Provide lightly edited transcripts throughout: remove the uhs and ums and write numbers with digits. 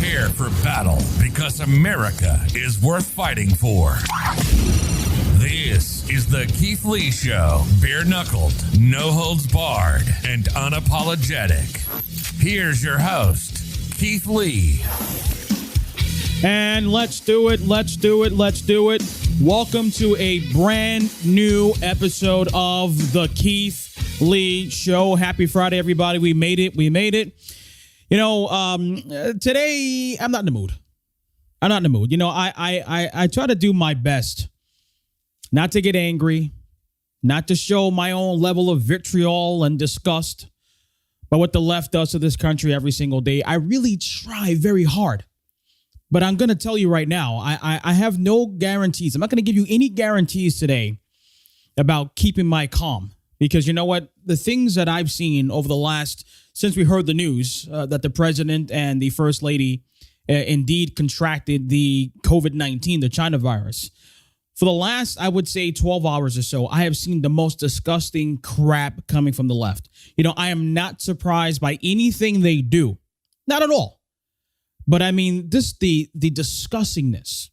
Prepare for battle because America is worth fighting for. This is the Keith Lee Show. Bare-knuckled, no holds barred, and unapologetic. Here's your host, Keith Lee. And let's do it. Welcome to a brand new episode of the Keith Lee Show. Happy Friday, everybody. We made it. You know, today I'm not in the mood. You know, I try to do my best not to get angry, not to show my own level of vitriol and disgust by what the left does to this country every single day. I really try very hard. But I'm going to tell you right now, I have no guarantees. I'm not going to give you any guarantees today about keeping my calm. Because you know what? The things that I've seen over the last, since we heard the news that the president and the first lady indeed contracted the COVID-19, the China virus. For the last, I would say 12 hours or so, I have seen the most disgusting crap coming from the left. You know, I am not surprised by anything they do. Not at all. But I mean, just the disgustingness,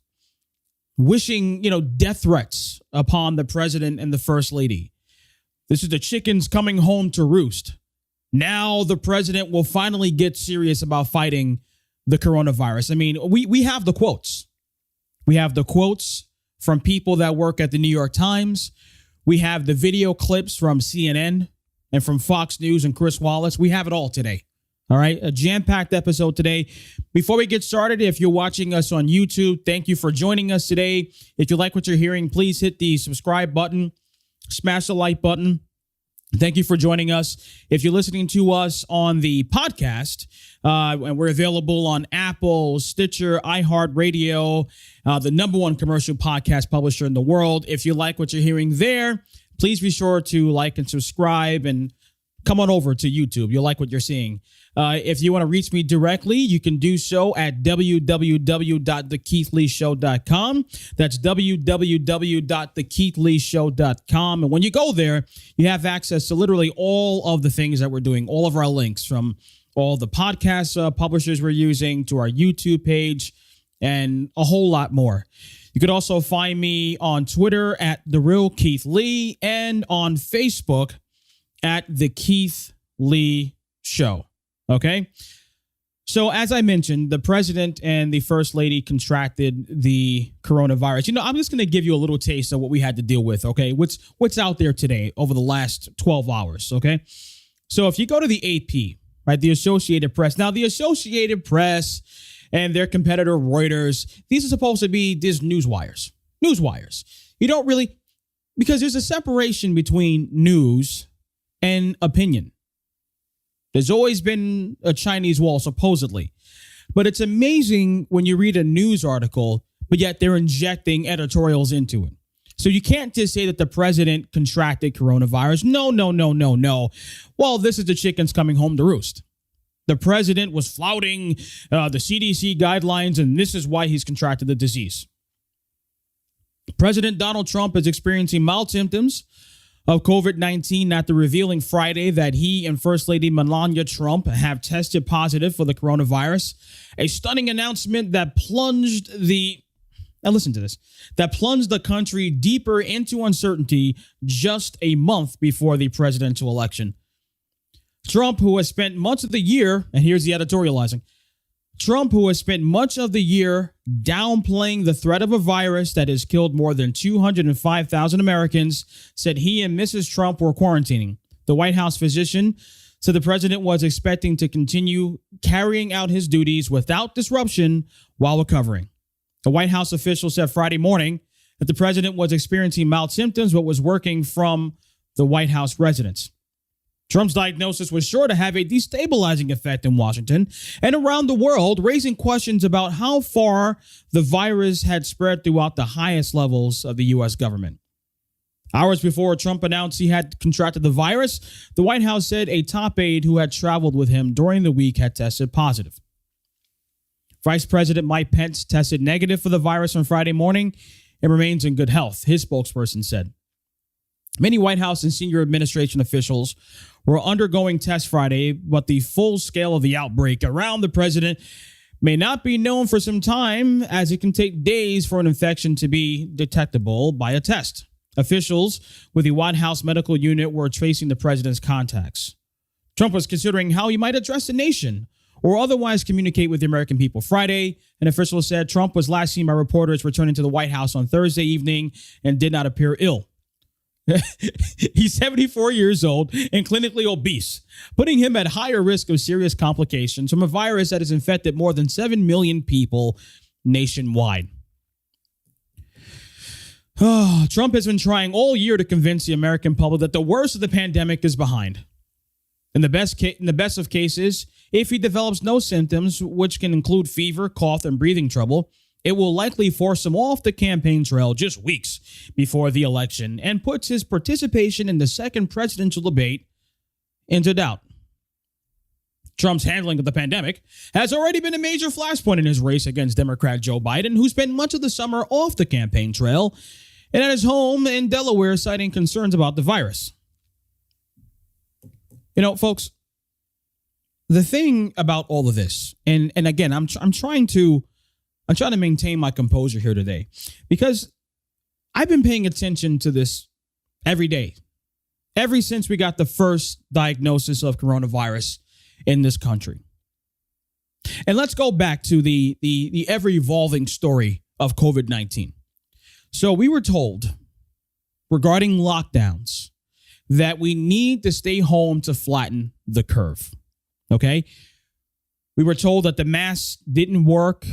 wishing, you know, death threats upon the president and the first lady. This is the chickens coming home to roost. Now the president will finally get serious about fighting the coronavirus. I mean, we have the quotes. We have the quotes from people that work at the New York Times. We have the video clips from CNN and from Fox News and Chris Wallace. We have it all today. All right, a jam-packed episode today. Before we get started, if you're watching us on YouTube, thank you for joining us today. If you like what you're hearing, please hit the subscribe button, smash the like button. Thank you for joining us. If you're listening to us on the podcast, and we're available on Apple, Stitcher, iHeartRadio, the number one commercial podcast publisher in the world. If you like what you're hearing there, please be sure to like and subscribe and come on over to YouTube. You'll like what you're seeing. If you want to reach me directly, you can do so at www.thekeithleeshow.com. That's www.thekeithleeshow.com. And when you go there, you have access to literally all of the things that we're doing, all of our links from all the podcast publishers we're using to our YouTube page and a whole lot more. You could also find me on Twitter at The Real Keith Lee and on Facebook at The Keith Lee Show. Okay. So as I mentioned, the president and the first lady contracted the coronavirus. You know, I'm just going to give you a little taste of what we had to deal with. Okay. What's out there today over the last 12 hours. Okay. So if you go to the AP, right, the Associated Press, now the Associated Press and their competitor Reuters, these are supposed to be these newswires. You don't really, because there's a separation between news and opinion. There's always been a Chinese wall, supposedly. But it's amazing when you read a news article, but yet they're injecting editorials into it. So you can't just say that the president contracted coronavirus. No. Well, this is the chickens coming home to roost. The president was flouting the CDC guidelines, and this is why he's contracted the disease. President Donald Trump is experiencing mild symptoms of COVID-19 after revealing Friday that he and First Lady Melania Trump have tested positive for the coronavirus. A stunning announcement that plunged the country deeper into uncertainty just a month before the presidential election. Trump, who has spent much of the year, and here's the editorializing, Trump, who has spent much of the year downplaying the threat of a virus that has killed more than 205,000 Americans, said he and Mrs. Trump were quarantining. The White House physician said the president was expecting to continue carrying out his duties without disruption while recovering. The White House official said Friday morning that the president was experiencing mild symptoms but was working from the White House residence. Trump's diagnosis was sure to have a destabilizing effect in Washington and around the world, raising questions about how far the virus had spread throughout the highest levels of the U.S. government. Hours before Trump announced he had contracted the virus, the White House said a top aide who had traveled with him during the week had tested positive. Vice President Mike Pence tested negative for the virus on Friday morning and remains in good health, his spokesperson said. Many White House and senior administration officials were undergoing tests Friday, but the full scale of the outbreak around the president may not be known for some time, as it can take days for an infection to be detectable by a test. Officials with the White House medical unit were tracing the president's contacts. Trump was considering how he might address the nation or otherwise communicate with the American people. Friday, an official said Trump was last seen by reporters returning to the White House on Thursday evening and did not appear ill. He's 74 years old and clinically obese, putting him at higher risk of serious complications from a virus that has infected more than 7 million people nationwide. Trump has been trying all year to convince the American public that the worst of the pandemic is behind. In the best of cases, if he develops no symptoms, which can include fever, cough, and breathing trouble, it will likely force him off the campaign trail just weeks before the election and puts his participation in the second presidential debate into doubt. Trump's handling of the pandemic has already been a major flashpoint in his race against Democrat Joe Biden, who spent much of the summer off the campaign trail and at his home in Delaware, citing concerns about the virus. You know, folks, the thing about all of this, and again, I'm trying to maintain my composure here today, because I've been paying attention to this every day, ever since we got the first diagnosis of coronavirus in this country. And let's go back to the ever-evolving story of COVID-19. So we were told regarding lockdowns that we need to stay home to flatten the curve. Okay? We were told that the mask didn't work,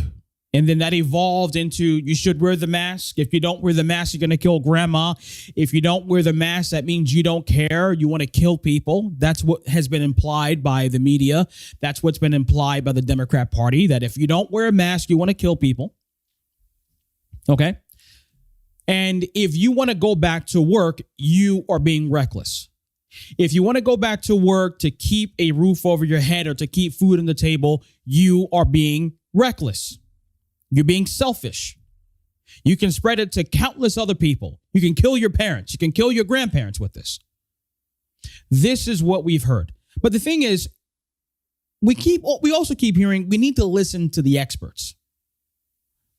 and then that evolved into you should wear the mask. If you don't wear the mask, you're going to kill grandma. If you don't wear the mask, that means you don't care. You want to kill people. That's what has been implied by the media. That's what's been implied by the Democrat Party, that if you don't wear a mask, you want to kill people. Okay? And if you want to go back to work, you are being reckless. If you want to go back to work to keep a roof over your head or to keep food on the table, you are being reckless. You're being selfish. You can spread it to countless other people. You can kill your parents. You can kill your grandparents with this. This is what we've heard. But the thing is, we also keep hearing we need to listen to the experts.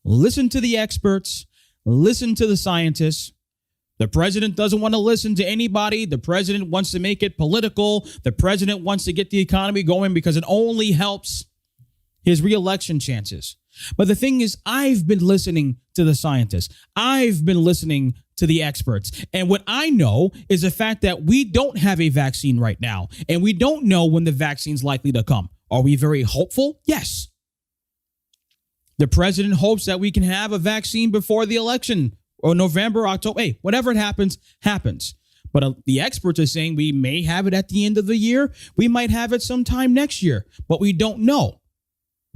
Listen to the experts. Listen to the scientists. The president doesn't want to listen to anybody. The president wants to make it political. The president wants to get the economy going because it only helps his reelection chances. But the thing is, I've been listening to the scientists. I've been listening to the experts. And what I know is the fact that we don't have a vaccine right now, and we don't know when the vaccine's likely to come. Are we very hopeful? Yes. The president hopes that we can have a vaccine before the election or November, October. Hey, whatever it happens, happens. But the experts are saying we may have it at the end of the year. We might have it sometime next year, but we don't know.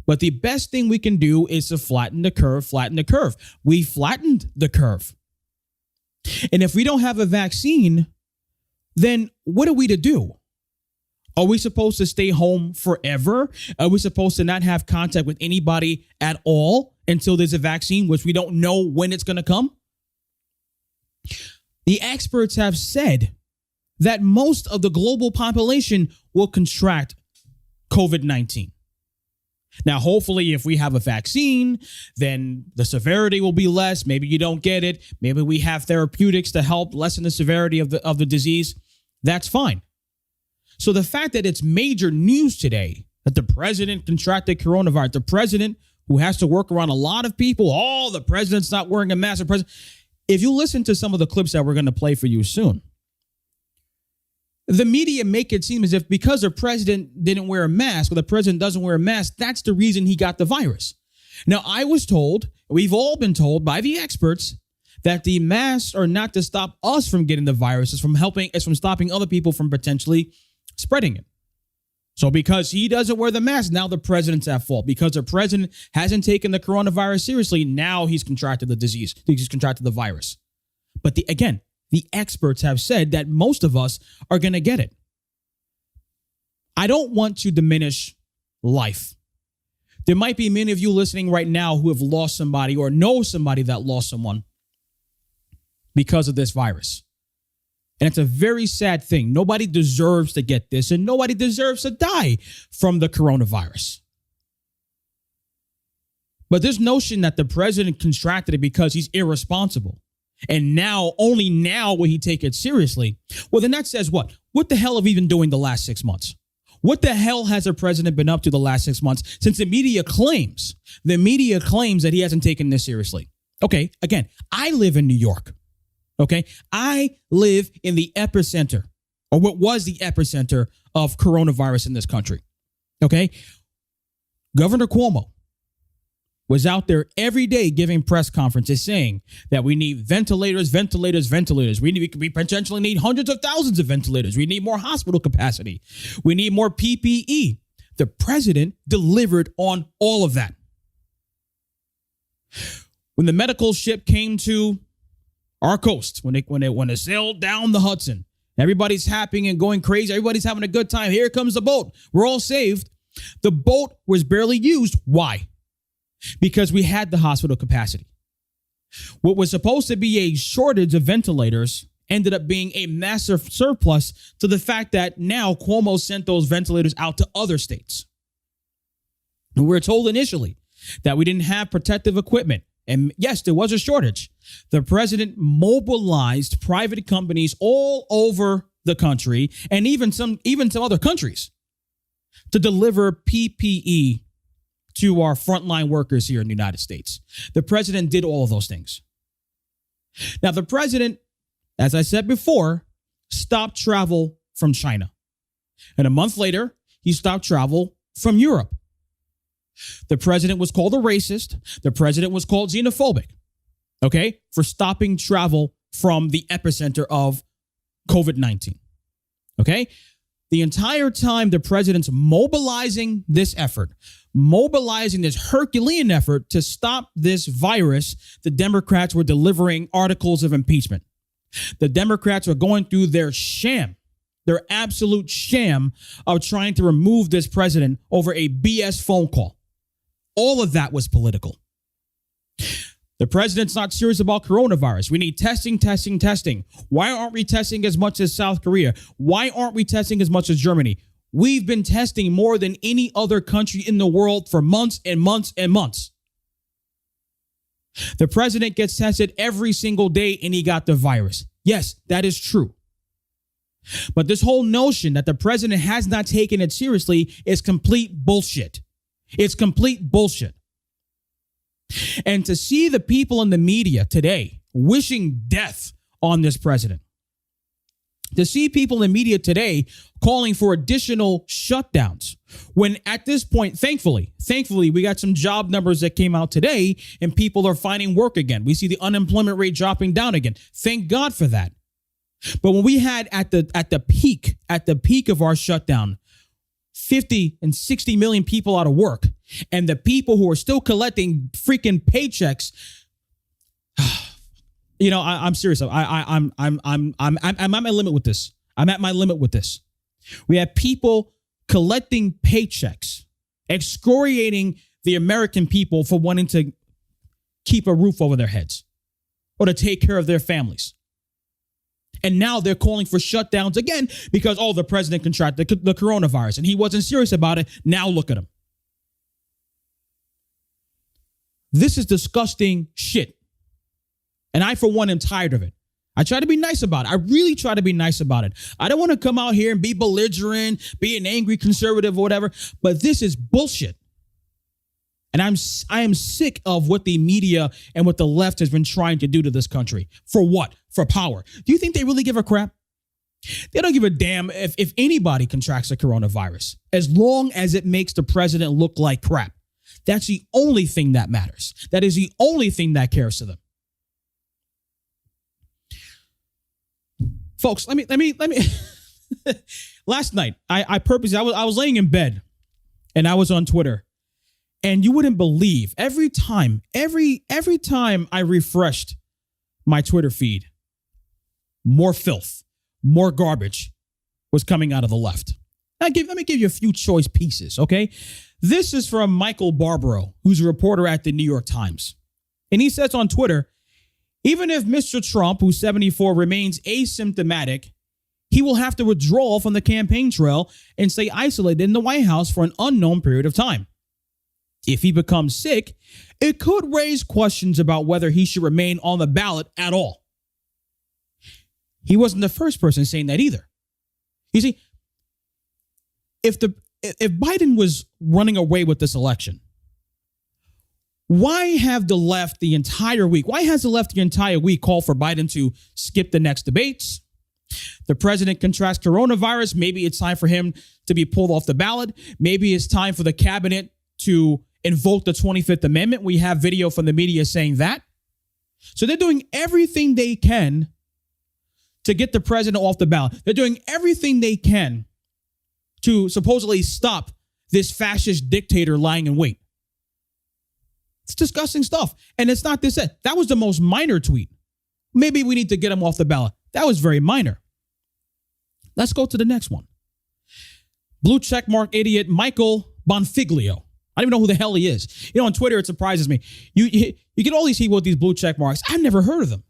But the best thing we can do is to flatten the curve. We flattened the curve. And if we don't have a vaccine, then what are we to do? Are we supposed to stay home forever? Are we supposed to not have contact with anybody at all until there's a vaccine, which we don't know when it's going to come? The experts have said that most of the global population will contract COVID-19. Now, hopefully, if we have a vaccine, then the severity will be less. Maybe you don't get it. Maybe we have therapeutics to help lessen the severity of the disease. That's fine. So the fact that it's major news today that the president contracted coronavirus, the president who has to work around a lot of people, the president's not wearing a mask. If you listen to some of the clips that we're going to play for you soon, the media make it seem as if because the president didn't wear a mask or the president doesn't wear a mask, that's the reason he got the virus. Now, I was told, we've all been told by the experts that the masks are not to stop us from getting the virus. It's from stopping other people from potentially spreading it. So because he doesn't wear the mask, now the president's at fault. Because the president hasn't taken the coronavirus seriously, now he's contracted the disease. He's contracted the virus. But the experts have said that most of us are going to get it. I don't want to diminish life. There might be many of you listening right now who have lost somebody or know somebody that lost someone because of this virus. And it's a very sad thing. Nobody deserves to get this, and nobody deserves to die from the coronavirus. But this notion that the president contracted it because he's irresponsible and now, only now will he take it seriously. Well, then that says what? What the hell have we been doing the last 6 months? What the hell has the president been up to the last 6 months since the media claims that he hasn't taken this seriously? Okay, again, I live in New York. Okay, I live in the epicenter, or what was the epicenter of coronavirus in this country. Okay, Governor Cuomo was out there every day giving press conferences saying that we need ventilators. We potentially need hundreds of thousands of ventilators. We need more hospital capacity. We need more PPE. The president delivered on all of that. When the medical ship came to our coast, when it sailed down the Hudson, everybody's happy and going crazy. Everybody's having a good time. Here comes the boat. We're all saved. The boat was barely used. Why? Because we had the hospital capacity. What was supposed to be a shortage of ventilators ended up being a massive surplus, to the fact that now Cuomo sent those ventilators out to other states. And we were told initially that we didn't have protective equipment. And yes, there was a shortage. The president mobilized private companies all over the country and even some other countries to deliver PPE to our frontline workers here in the United States. The president did all of those things. Now, the president, as I said before, stopped travel from China. And a month later, he stopped travel from Europe. The president was called a racist. The president was called xenophobic, okay, for stopping travel from the epicenter of COVID-19, okay? The entire time the president's mobilizing this effort, mobilizing this Herculean effort to stop this virus, the Democrats were delivering articles of impeachment. The Democrats were going through their absolute sham of trying to remove this president over a BS phone call. All of that was political. The president's not serious about coronavirus. We need testing. Why aren't we testing as much as South Korea? Why aren't we testing as much as Germany? We've been testing more than any other country in the world for months and months and months. The president gets tested every single day and he got the virus. Yes, that is true. But this whole notion that the president has not taken it seriously is complete bullshit. It's complete bullshit. And to see the people in the media today wishing death on this president, to see people in the media today calling for additional shutdowns, when at this point, thankfully, we got some job numbers that came out today and people are finding work again. We see the unemployment rate dropping down again. Thank God for that. But when we had at the peak of our shutdown, 50 and 60 million people out of work, and the people who are still collecting freaking paychecks, you know, I'm serious. I'm at my limit with this. I'm at my limit with this. We have people collecting paychecks, excoriating the American people for wanting to keep a roof over their heads or to take care of their families. And now they're calling for shutdowns again because, the president contracted the coronavirus and he wasn't serious about it. Now look at him. This is disgusting shit. And I, for one, am tired of it. I try to be nice about it. I really try to be nice about it. I don't want to come out here and be belligerent, be an angry conservative or whatever, but this is bullshit. And I am sick of what the media and what the left has been trying to do to this country. For what? For power. Do you think they really give a crap? They don't give a damn if anybody contracts the coronavirus, as long as it makes the president look like crap. That's the only thing that matters. That is the only thing that cares to them. Folks, let me. Last night, I purposely, I was laying in bed and I was on Twitter. And you wouldn't believe every time I refreshed my Twitter feed, more filth, more garbage was coming out of the left. Let me give you a few choice pieces, okay? This is from Michael Barbaro, who's a reporter at the New York Times. And he says on Twitter, even if Mr. Trump, who's 74, remains asymptomatic, he will have to withdraw from the campaign trail and stay isolated in the White House for an unknown period of time. If he becomes sick, it could raise questions about whether he should remain on the ballot at all. He wasn't the first person saying that either. You see, if Biden was running away with this election, why have the left the entire week? Why has the left the entire week called for Biden to skip the next debates? The president contracts coronavirus. Maybe it's time for him to be pulled off the ballot. Maybe it's time for the cabinet to invoke the 25th Amendment. We have video from the media saying that. So they're doing everything they can to get the president off the ballot. They're doing everything they can to supposedly stop this fascist dictator lying in wait. It's disgusting stuff. And it's not this. That was the most minor tweet. Maybe we need to get him off the ballot. That was very minor. Let's go to the next one. Blue checkmark idiot Michael Bonfiglio. I don't even know who the hell he is. You know, on Twitter, it surprises me. You get all these people with these blue check marks. I've never heard of them.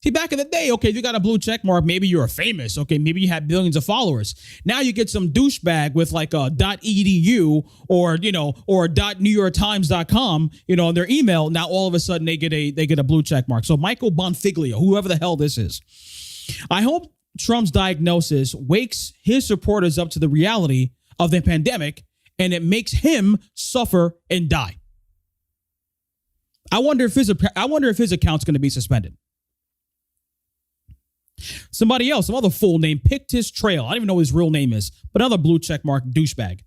See, back in the day, okay, if you got a blue check mark, maybe you're famous. Okay, maybe you had billions of followers. Now you get some douchebag with like a .edu or .newyorktimes.com, in their email. Now all of a sudden they get a blue check mark. So Michael Bonfiglio, whoever the hell this is. I hope Trump's diagnosis wakes his supporters up to the reality of the pandemic and it makes him suffer and die. I wonder if his account's going to be suspended. Somebody else, some other fool named Pictus Trail. I don't even know what his real name is, but another blue checkmark douchebag.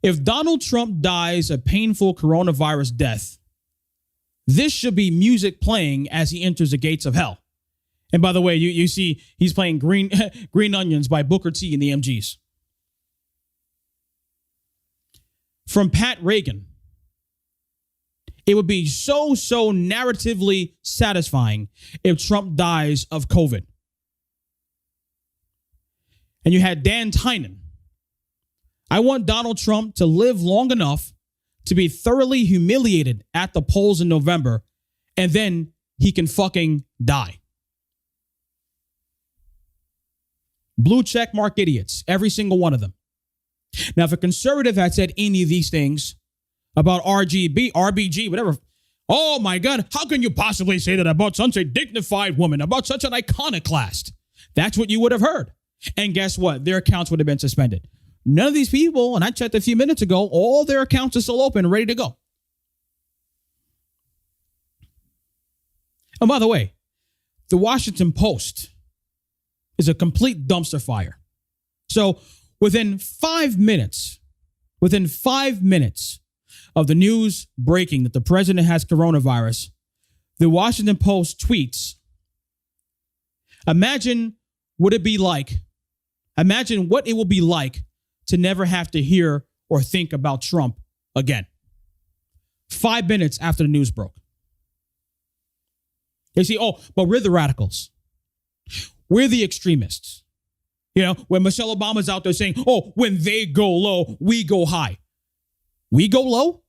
If Donald Trump dies a painful coronavirus death, this should be music playing as he enters the gates of hell. And by the way, you see he's playing Green Onions by Booker T and the MGs. From Pat Reagan. It would be so narratively satisfying if Trump dies of COVID. And you had Dan Tynan. I want Donald Trump to live long enough to be thoroughly humiliated at the polls in November, and then he can fucking die. Blue check mark idiots, every single one of them. Now, if a conservative had said any of these things about RBG, whatever, oh my God, how can you possibly say that about such a dignified woman, about such an iconoclast? That's what you would have heard. And guess what? Their accounts would have been suspended. None of these people, and I checked a few minutes ago, all their accounts are still open, ready to go. And by the way, the Washington Post is a complete dumpster fire. So within 5 minutes of the news breaking that the president has coronavirus, the Washington Post tweets, imagine what it will be like to never have to hear or think about Trump again. 5 minutes after the news broke. They say, but we're the radicals. We're the extremists. When Michelle Obama's out there saying, when they go low, we go high. We go low?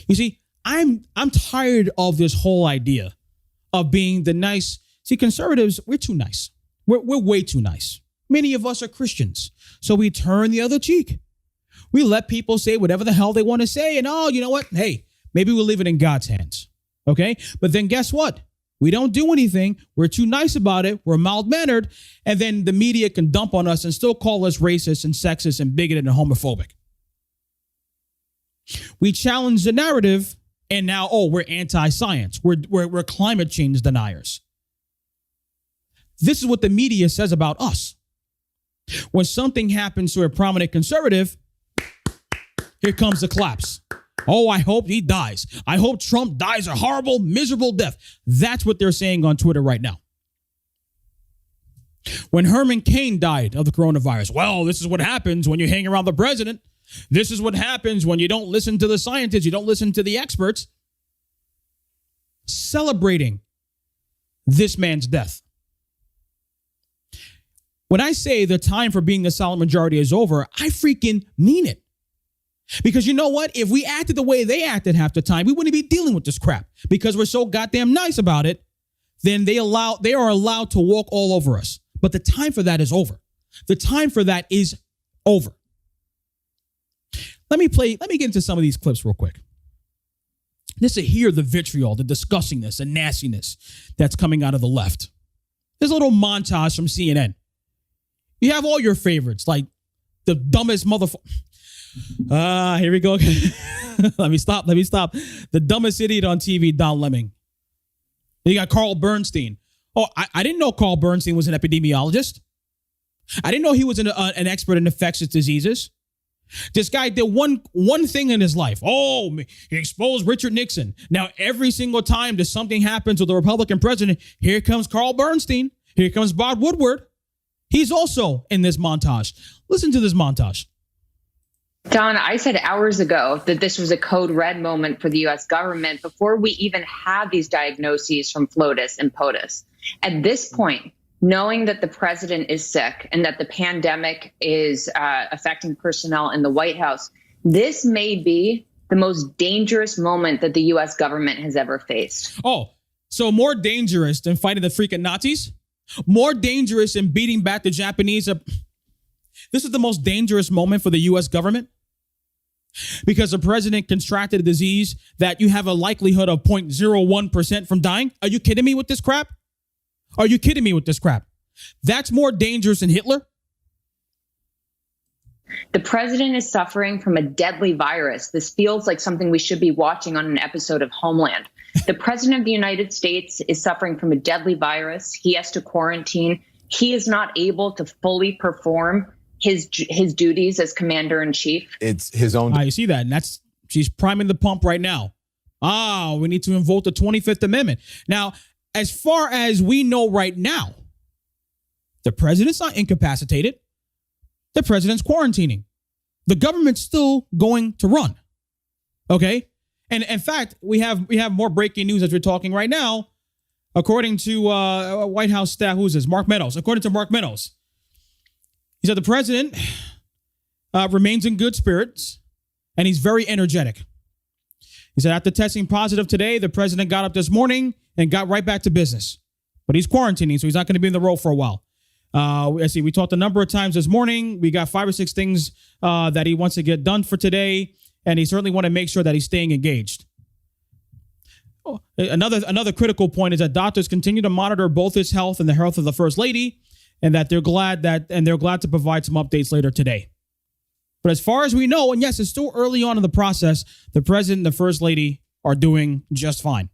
You see, I'm tired of this whole idea of being the nice. See, conservatives, we're too nice. We're way too nice. Many of us are Christians, so we turn the other cheek. We let people say whatever the hell they want to say, and you know what? Hey, maybe we'll leave it in God's hands, okay? But then guess what? We don't do anything. We're too nice about it. We're mild-mannered, and then the media can dump on us and still call us racist and sexist and bigoted and homophobic. We challenge the narrative, and now, we're anti-science. We're climate change deniers. This is what the media says about us. When something happens to a prominent conservative, here comes the claps. I hope he dies. I hope Trump dies a horrible, miserable death. That's what they're saying on Twitter right now. When Herman Cain died of the coronavirus, this is what happens when you hang around the president. This is what happens when you don't listen to the scientists. You don't listen to the experts. Celebrating this man's death. When I say the time for being the silent majority is over, I freaking mean it. Because you know what? If we acted the way they acted half the time, we wouldn't be dealing with this crap. Because we're so goddamn nice about it, then they are allowed to walk all over us. But the time for that is over. The time for that is over. Let me get into some of these clips real quick. Just to hear the vitriol, the disgustingness, the nastiness that's coming out of the left. There's a little montage from CNN. You have all your favorites, like the dumbest motherfucker. Here we go. Let me stop. The dumbest idiot on TV, Don Lemon. You got Carl Bernstein. Oh, I didn't know Carl Bernstein was an epidemiologist. I didn't know he was an expert in infectious diseases. This guy did one thing in his life. Oh, he exposed Richard Nixon. Now, every single time that something happens with a Republican president, here comes Carl Bernstein. Here comes Bob Woodward. He's also in this montage. Listen to this montage. Don, I said hours ago that this was a code red moment for the U.S. government before we even had these diagnoses from FLOTUS and POTUS. At this point, knowing that the president is sick and that the pandemic is affecting personnel in the White House, this may be the most dangerous moment that the U.S. government has ever faced. Oh, so more dangerous than fighting the freaking Nazis? More dangerous than beating back the Japanese? This is the most dangerous moment for the U.S. government? Because the president contracted a disease that you have a likelihood of 0.01% from dying? Are you kidding me with this crap? Are you kidding me with this crap? That's more dangerous than Hitler? The president is suffering from a deadly virus. This feels like something we should be watching on an episode of Homeland. The president of the United States is suffering from a deadly virus. He has to quarantine. He is not able to fully perform his duties as commander in chief. It's his own. You see that? And she's priming the pump right now. We need to invoke the 25th Amendment. Now, as far as we know right now, the president's not incapacitated. The president's quarantining. The government's still going to run. Okay? And in fact, we have more breaking news as we're talking right now. According to White House staff, who's this? Mark Meadows. According to Mark Meadows, he said the president remains in good spirits and he's very energetic. He said after testing positive today, the president got up this morning and got right back to business. But he's quarantining, so he's not going to be in the role for a while. We talked a number of times this morning. We got 5 or 6 things that he wants to get done for today, and he certainly want to make sure that he's staying engaged. Another critical point is that doctors continue to monitor both his health and the health of the First Lady, and that they're glad to provide some updates later today. But as far as we know, and yes, it's still early on in the process, the president and the First Lady are doing just fine.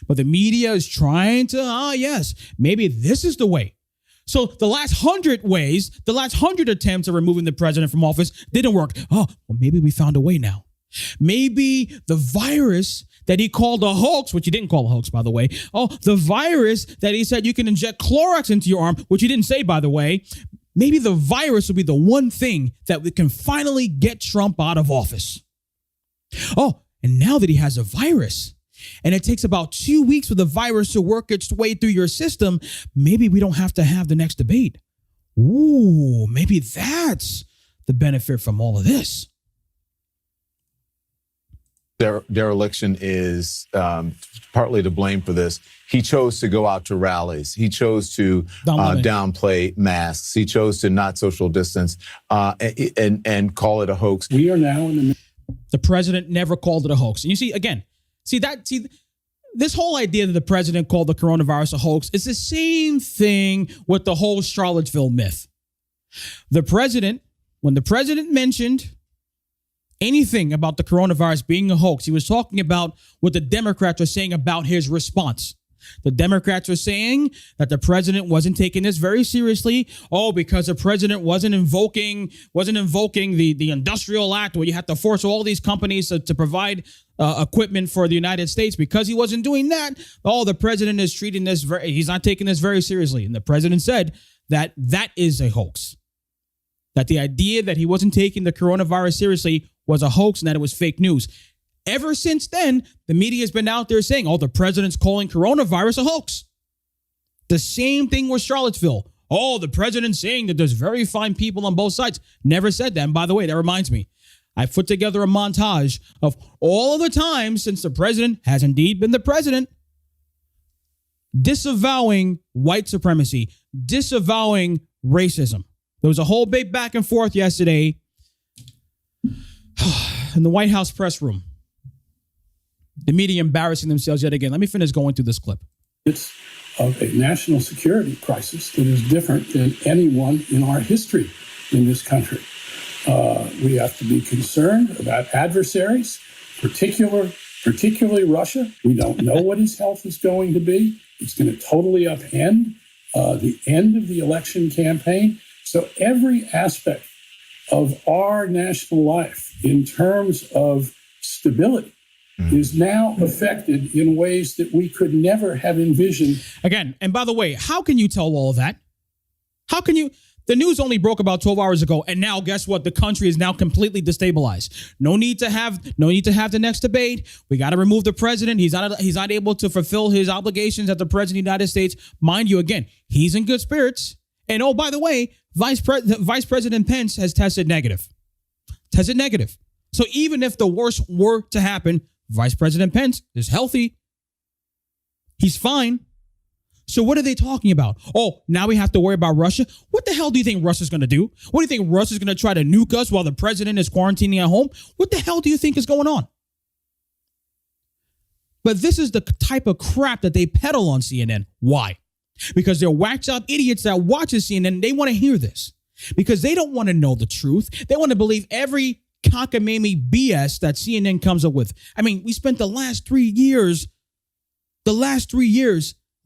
But the media is trying to, yes, maybe this is the way. So the last 100 attempts at removing the president from office didn't work. Oh, well, maybe we found a way now. Maybe the virus that he called a hoax, which he didn't call a hoax, by the way. Oh, the virus that he said you can inject Clorox into your arm, which he didn't say, by the way. Maybe the virus will be the one thing that we can finally get Trump out of office. Oh, and now that he has a virus, and it takes about 2 weeks for the virus to work its way through your system, maybe we don't have to have the next debate. Ooh, maybe that's the benefit from all of this. Dereliction is partly to blame for this. He chose to go out to rallies. He chose to downplay masks. He chose to not social distance and call it a hoax. We are now in the president never called it a hoax. And you see, again, this whole idea that the president called the coronavirus a hoax is the same thing with the whole Charlottesville myth. When the president mentioned anything about the coronavirus being a hoax, he was talking about what the Democrats are saying about his response. The Democrats are saying that the president wasn't taking this very seriously. Oh, because the president wasn't invoking the Industrial Act where you have to force all these companies to provide equipment for the United States. Because he wasn't doing that, the president is treating this he's not taking this very seriously. And the president said that is a hoax. That the idea that he wasn't taking the coronavirus seriously was a hoax and that it was fake news. Ever since then, the media has been out there saying, the president's calling coronavirus a hoax. The same thing with Charlottesville. The president's saying that there's very fine people on both sides. Never said that. And by the way, that reminds me, I put together a montage of all of the times since the president has indeed been the president, disavowing white supremacy, disavowing racism. There was a whole big back and forth yesterday In the White House press room, the media embarrassing themselves yet again. Let me finish going through this clip. It's of a national security crisis that is different than any one in our history in this country. We have to be concerned about adversaries, particularly Russia. We don't know what his health is going to be. It's going to totally upend the end of the election campaign. So every aspect of our national life in terms of stability is now affected in ways that we could never have envisioned. Again, and by the way, how can you tell all of that? How can you? The news only broke about 12 hours ago, and now guess what? The country is now completely destabilized. No need to have the next debate. We got to remove the president. He's not able to fulfill his obligations as the president of the United States. Mind you, again, he's in good spirits. And oh, by the way, Vice President Pence has tested negative. So even if the worst were to happen, Vice President Pence is healthy. He's fine. So what are they talking about? Oh, now we have to worry about Russia? What the hell do you think Russia's going to do? What do you think Russia's going to try to nuke us while the president is quarantining at home? What the hell do you think is going on? But this is the type of crap that they peddle on CNN. Why? Because they're whacked out idiots that watches CNN. They want to hear this because they don't want to know the truth. They want to believe every cockamamie BS that CNN comes up with. I mean, we spent the last 3 years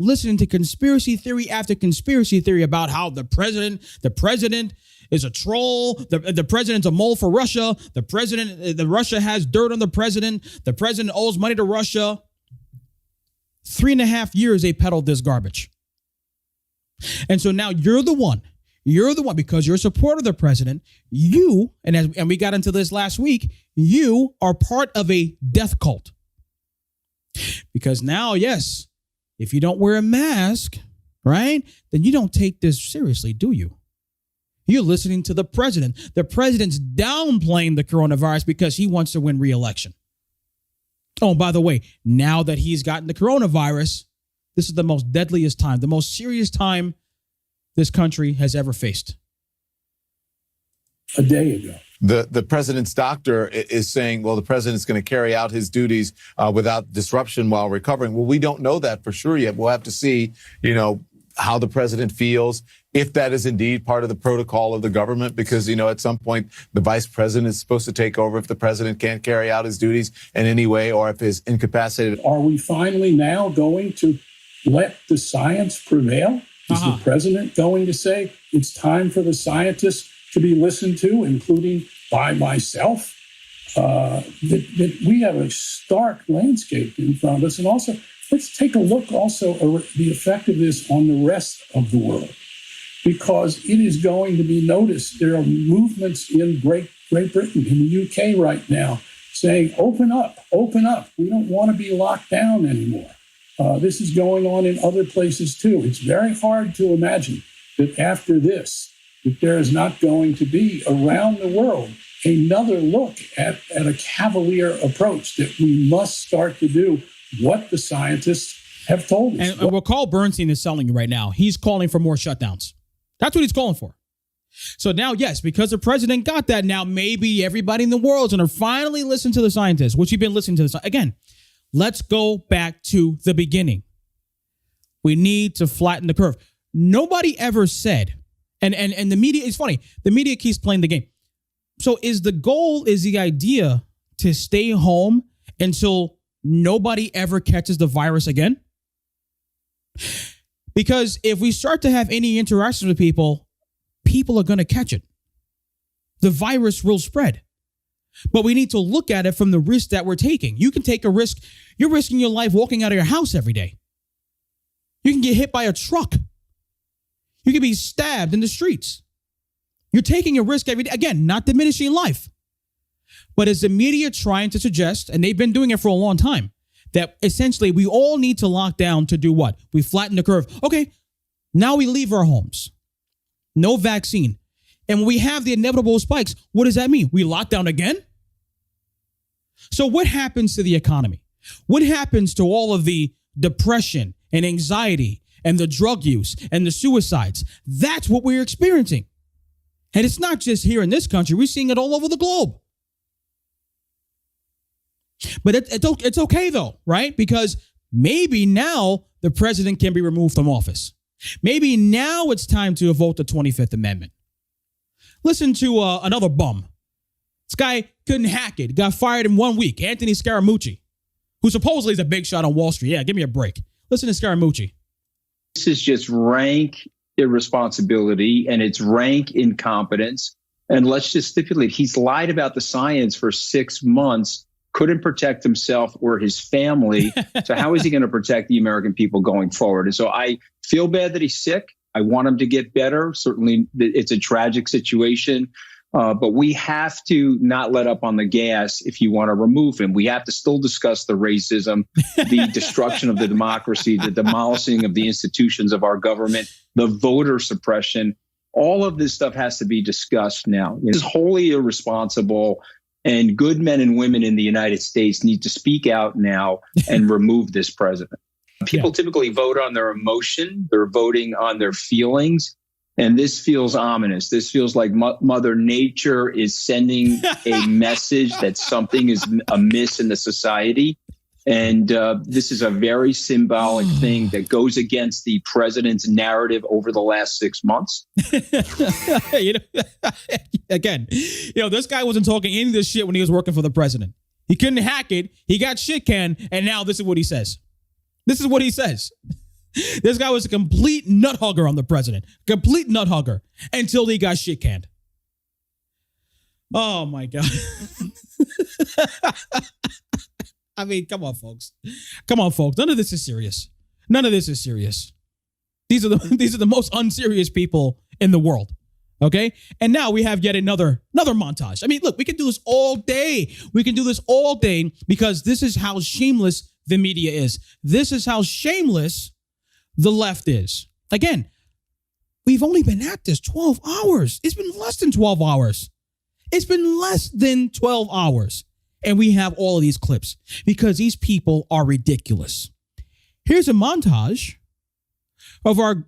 listening to conspiracy theory after conspiracy theory about how the president is a troll. The president's a mole for Russia. The Russia has dirt on the president. The president owes money to Russia. 3.5 years they peddled this garbage. And so now you're the one because you're a supporter of the president. You, and we got into this last week, you are part of a death cult. Because now, yes, if you don't wear a mask, right, then you don't take this seriously, do you? You're listening to the president. The president's downplaying the coronavirus because he wants to win re-election. Oh, by the way, now that he's gotten the coronavirus, this is the most deadliest time, the most serious time this country has ever faced. A day ago. The president's doctor is saying, well, the president's going to carry out his duties without disruption while recovering. Well, we don't know that for sure yet. We'll have to see, how the president feels, if that is indeed part of the protocol of the government, because, at some point, the vice president is supposed to take over if the president can't carry out his duties in any way or if he's incapacitated. Are we finally now going to let the science prevail? Is the president going to say it's time for the scientists to be listened to, including by myself? That we have a stark landscape in front of us. And also, let's take a look also at the effect of this on the rest of the world, because it is going to be noticed. There are movements in Great Britain, in the UK right now, saying, open up. We don't want to be locked down anymore. This is going on in other places too. It's very hard to imagine that after this, that there is not going to be around the world another look at a cavalier approach, that we must start to do what the scientists have told us. And what Carl Bernstein is telling you right now, he's calling for more shutdowns. That's what he's calling for. So now, yes, because the president got that, now maybe everybody in the world is going to finally listen to the scientists, which you've been listening to. Again, let's go back to the beginning. We need to flatten the curve. Nobody ever said, and the media, it's funny, the media keeps playing the game. So is the idea to stay home until nobody ever catches the virus again? Because if we start to have any interactions with people are going to catch it. The virus will spread. But we need to look at it from the risk that we're taking. You can take a risk. You're risking your life walking out of your house every day. You can get hit by a truck. You can be stabbed in the streets. You're taking a risk every day. Again, not diminishing life. But is the media trying to suggest, and they've been doing it for a long time, that essentially we all need to lock down to do what? We flatten the curve. Okay, now we leave our homes. No vaccine. And when we have the inevitable spikes, what does that mean? We lock down again? So what happens to the economy? What happens to all of the depression and anxiety and the drug use and the suicides? That's what we're experiencing. And it's not just here in this country. We're seeing it all over the globe. But it's okay, though, right? Because maybe now the president can be removed from office. Maybe now it's time to vote the 25th Amendment. Listen to another bum. This guy couldn't hack it. Got fired in 1 week. Anthony Scaramucci, who supposedly is a big shot on Wall Street. Yeah, give me a break. Listen to Scaramucci. This is just rank irresponsibility and it's rank incompetence. And let's just stipulate, he's lied about the science for 6 months, couldn't protect himself or his family. So how is he going to protect the American people going forward? And so I feel bad that he's sick. I want him to get better. Certainly, it's a tragic situation. But we have to not let up on the gas if you want to remove him. We have to still discuss the racism, the destruction of the democracy, the demolishing of the institutions of our government, the voter suppression. All of this stuff has to be discussed now. It is wholly irresponsible, and good men and women in the United States need to speak out now and remove this president. People typically vote on their emotion. They're voting on their feelings. And this feels ominous. This feels like Mother Nature is sending a message that something is amiss in the society. And this is a very symbolic thing that goes against the president's narrative over the last 6 months. Again, this guy wasn't talking any of this shit when he was working for the president. He couldn't hack it. He got shit canned. And now this is what he says. This is what he says. This guy was a complete nut hugger on the president. Complete nut hugger until he got shit canned. Oh, my God. I mean, come on, folks. Come on, folks. None of this is serious. None of this is serious. These are the most unserious people in the world. Okay? And now we have yet another montage. I mean, look, we can do this all day. We can do this all day because this is how shameless the media is. This is how shameless the left is. Again, we've only been at this 12 hours. It's been less than 12 hours. It's been less than 12 hours. And we have all of these clips because these people are ridiculous. Here's a montage of our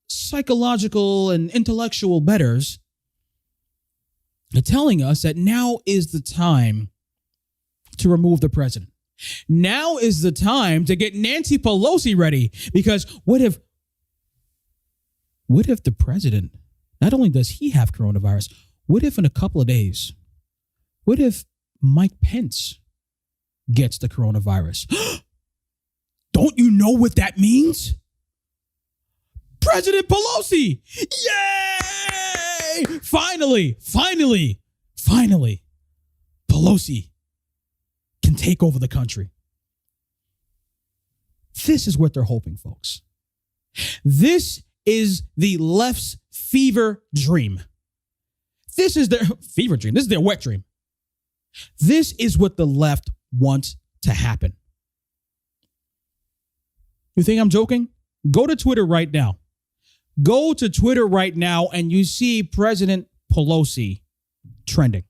psychological and intellectual betters telling us that now is the time to remove the president. Now is the time to get Nancy Pelosi ready, because what if the president, not only does he have coronavirus, what if in a couple of days, what if Mike Pence gets the coronavirus? Don't you know what that means? President Pelosi! Yay! Finally, Pelosi can take over the country. This is what they're hoping, folks. This is the left's fever dream. This is their fever dream. This is their wet dream. This is what the left wants to happen. You think I'm joking? Go to Twitter right now. Go to Twitter right now and you see President Pelosi trending.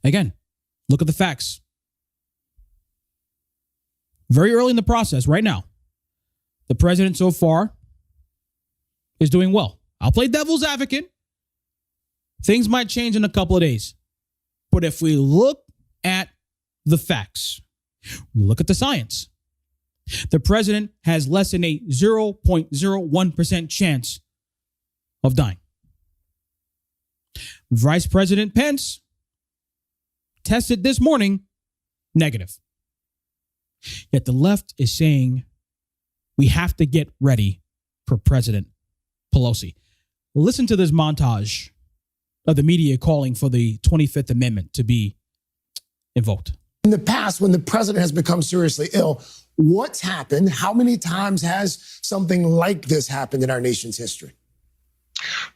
Again, look at the facts. Very early in the process right now, the president so far is doing well. I'll play devil's advocate. Things might change in a couple of days. But if we look at the facts, we look at the science, the president has less than a 0.01% chance of dying. Vice President Pence tested this morning negative. Yet the left is saying we have to get ready for President Pelosi. Listen to this montage of the media calling for the 25th Amendment to be invoked. In the past, when the president has become seriously ill, what's happened? How many times has something like this happened in our nation's history?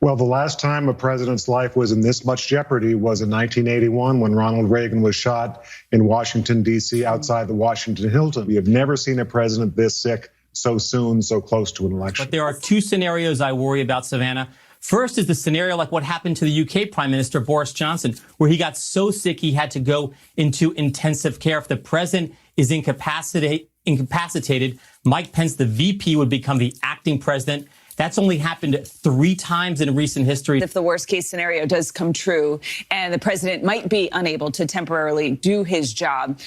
Well, the last time a president's life was in this much jeopardy was in 1981 when Ronald Reagan was shot in Washington, D.C., outside the Washington Hilton. We have never seen a president this sick so soon, so close to an election. But there are two scenarios I worry about, Savannah. First is the scenario like what happened to the UK Prime Minister Boris Johnson, where he got so sick he had to go into intensive care. If the president is incapacitated, Mike Pence, the VP, would become the acting president. That's only happened 3 times in recent history. If the worst case scenario does come true and the president might be unable to temporarily do his job,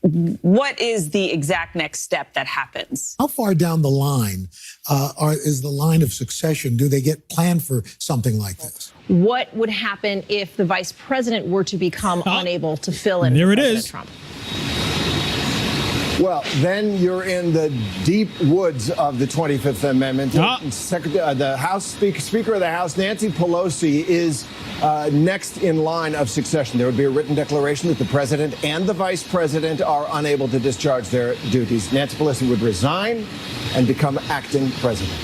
what is the exact next step that happens? How far down the line is the line of succession? Do they get planned for something like this? What would happen if the vice president were to become unable to fill in there for it President is. Trump? Well, then you're in the deep woods of the 25th Amendment. The House Speaker of the House, Nancy Pelosi, is next in line of succession. There would be a written declaration that the president and the vice president are unable to discharge their duties. Nancy Pelosi would resign and become acting president.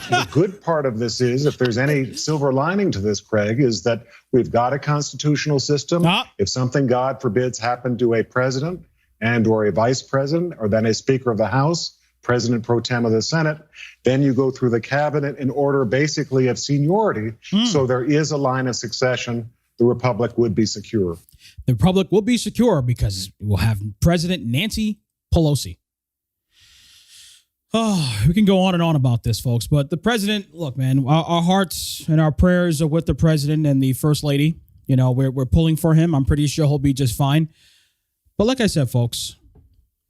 The good part of this is, if there's any silver lining to this, Craig, is that we've got a constitutional system. If something, God forbids, happened to a president and or a vice president, or then a Speaker of the House, President pro tem of the Senate, then you go through the cabinet in order basically of seniority. So there is a line of succession. The Republic would be secure. The Republic will be secure because we'll have President Nancy Pelosi. Oh, we can go on and on about this, folks. But the president, look, man, our hearts and our prayers are with the president and the first lady. You know, we're pulling for him. I'm pretty sure he'll be just fine. But like I said, folks,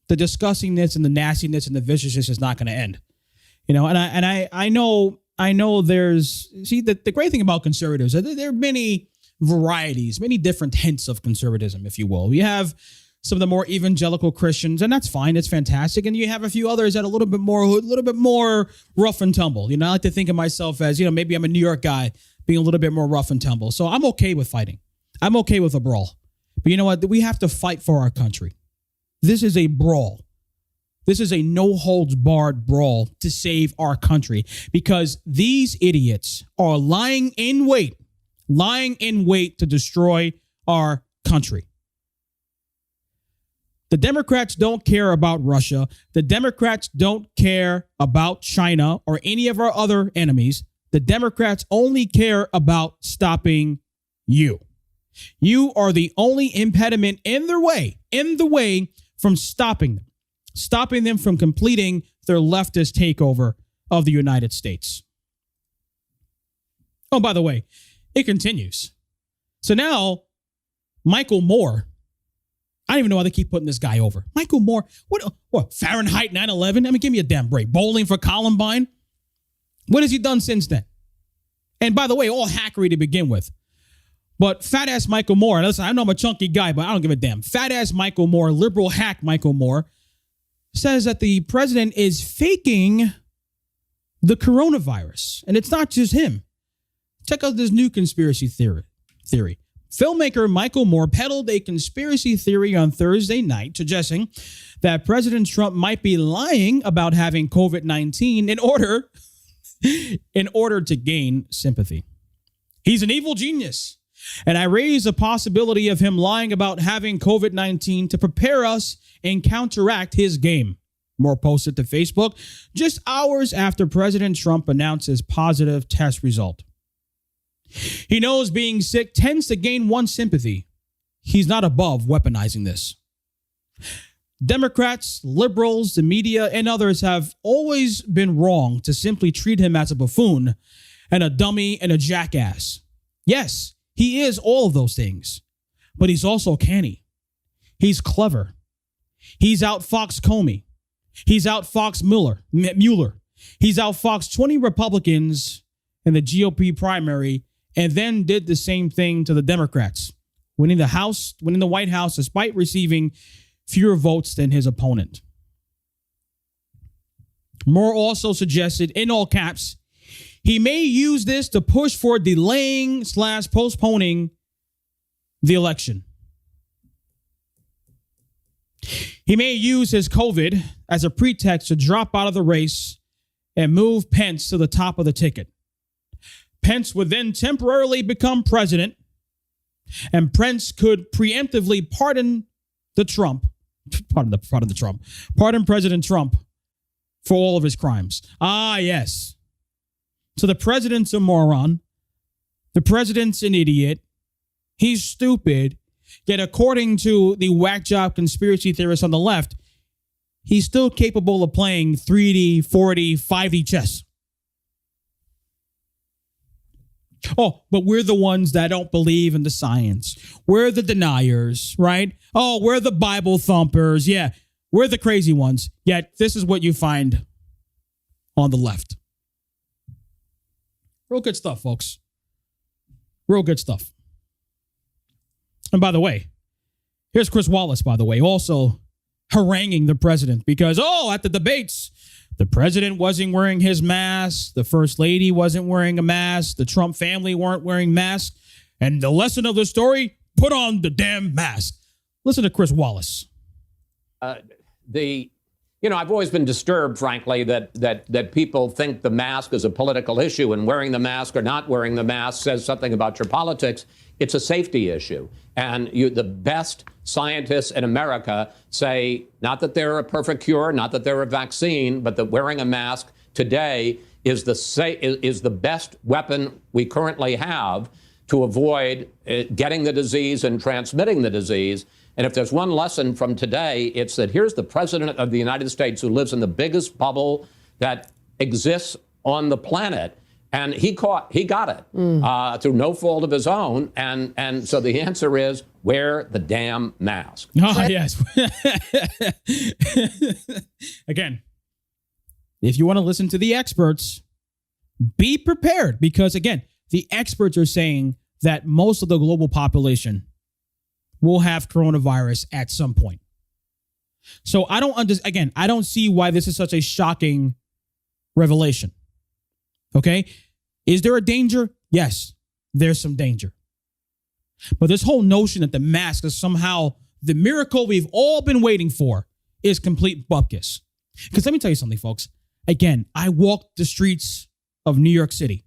the disgustingness and the nastiness and the viciousness is not going to end. You know, and I know there's, see, the great thing about conservatives, there are many varieties, many different hints of conservatism, if you will. You have some of the more evangelical Christians, and that's fine. It's fantastic. And you have a few others that are a little bit more rough and tumble. You know, I like to think of myself as, you know, maybe I'm a New York guy being a little bit more rough and tumble. So I'm okay with fighting. I'm okay with a brawl. But you know what? We have to fight for our country. This is a brawl. This is a no-holds-barred brawl to save our country because these idiots are lying in wait to destroy our country. The Democrats don't care about Russia. The Democrats don't care about China or any of our other enemies. The Democrats only care about stopping you. You are the only impediment in the way from stopping them from completing their leftist takeover of the United States. Oh, by the way, it continues. So now, Michael Moore, I don't even know why they keep putting this guy over. Michael Moore, what Fahrenheit 9/11? I mean, give me a damn break. Bowling for Columbine? What has he done since then? And by the way, all hackery to begin with. But fat ass Michael Moore, and listen, I know I'm a chunky guy, but I don't give a damn. Fat ass Michael Moore, liberal hack Michael Moore, says that the president is faking the coronavirus. And it's not just him. Check out this new conspiracy theory. Filmmaker Michael Moore peddled a conspiracy theory on Thursday night, suggesting that President Trump might be lying about having COVID-19 in order to gain sympathy. He's an evil genius. And I raise the possibility of him lying about having COVID-19 to prepare us and counteract his game. Moore posted to Facebook just hours after President Trump announced his positive test result. He knows being sick tends to gain one's sympathy. He's not above weaponizing this. Democrats, liberals, the media, and others have always been wrong to simply treat him as a buffoon and a dummy and a jackass. Yes, he is all of those things, but he's also canny. He's clever. He's outfoxed Comey. He's outfoxed Mueller. He's outfoxed 20 Republicans in the GOP primary and then did the same thing to the Democrats, winning the White House despite receiving fewer votes than his opponent. Moore also suggested, in all caps, he may use this to push for delaying/postponing the election. He may use his COVID as a pretext to drop out of the race and move Pence to the top of the ticket. Pence would then temporarily become president, and Pence could preemptively pardon President Trump for all of his crimes. Ah, yes. So the president's a moron. The president's an idiot. He's stupid. Yet according to the whack job conspiracy theorists on the left, he's still capable of playing 3D, 4D, 5D chess. Oh, but we're the ones that don't believe in the science. We're the deniers, right? Oh, we're the Bible thumpers. Yeah, we're the crazy ones. Yet this is what you find on the left. Real good stuff, folks. Real good stuff. And by the way, here's Chris Wallace, by the way, also haranguing the president because, at the debates, the president wasn't wearing his mask. The first lady wasn't wearing a mask. The Trump family weren't wearing masks. And the lesson of the story, put on the damn mask. Listen to Chris Wallace. I've always been disturbed, frankly, that people think the mask is a political issue and wearing the mask or not wearing the mask says something about your politics. It's a safety issue. And the best scientists in America say not that they're a perfect cure, not that they're a vaccine, but that wearing a mask today is the best weapon we currently have to avoid getting the disease and transmitting the disease. And if there's one lesson from today, it's that here's the president of the United States who lives in the biggest bubble that exists on the planet. And he got it through no fault of his own. And so the answer is wear the damn mask. Oh, yes. Again, if you want to listen to the experts, be prepared because, again, the experts are saying that most of the global population will have coronavirus at some point. So I don't see why this is such a shocking revelation. Okay? Is there a danger? Yes, there's some danger. But this whole notion that the mask is somehow the miracle we've all been waiting for is complete bupkis. Because let me tell you something, folks. Again, I walked the streets of New York City.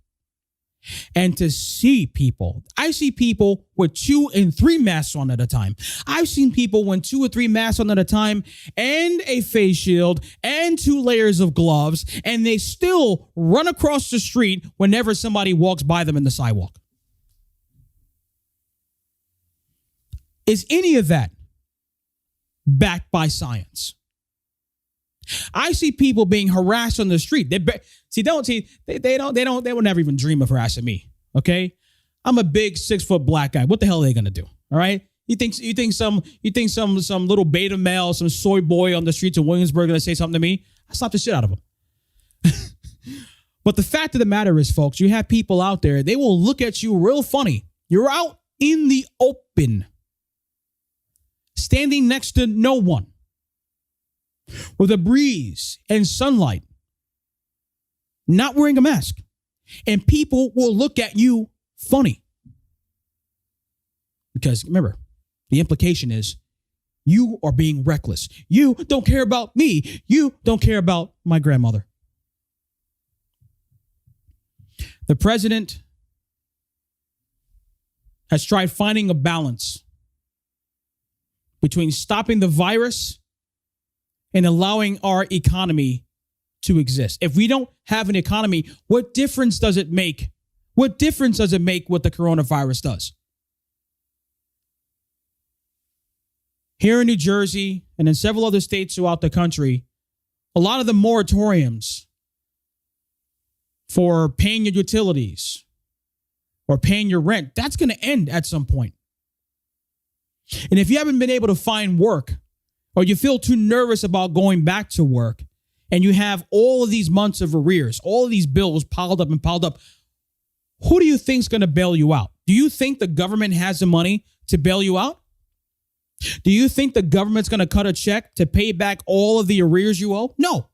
And to see people, I see people with 2 and 3 masks on at a time. I've seen people with 2 or 3 masks on at a time and a face shield and 2 layers of gloves, and they still run across the street whenever somebody walks by them in the sidewalk. Is any of that backed by science? I see people being harassed on the street. They would never even dream of harassing me. Okay, I'm a big 6-foot black guy. What the hell are they gonna do? All right, you think some little beta male, some soy boy on the streets of Williamsburg gonna say something to me? I slap the shit out of him. But the fact of the matter is, folks, you have people out there. They will look at you real funny. You're out in the open, standing next to no one, with a breeze and sunlight, not wearing a mask, and people will look at you funny. Because remember, the implication is you are being reckless. You don't care about me. You don't care about my grandmother. The president has tried finding a balance between stopping the virus and allowing our economy to exist. If we don't have an economy, what difference does it make? What difference does it make what the coronavirus does? Here in New Jersey and in several other states throughout the country, a lot of the moratoriums for paying your utilities or paying your rent, that's going to end at some point. And if you haven't been able to find work, or you feel too nervous about going back to work, and you have all of these months of arrears, all of these bills piled up, who do you think is going to bail you out? Do you think the government has the money to bail you out? Do you think the government's going to cut a check to pay back all of the arrears you owe? No.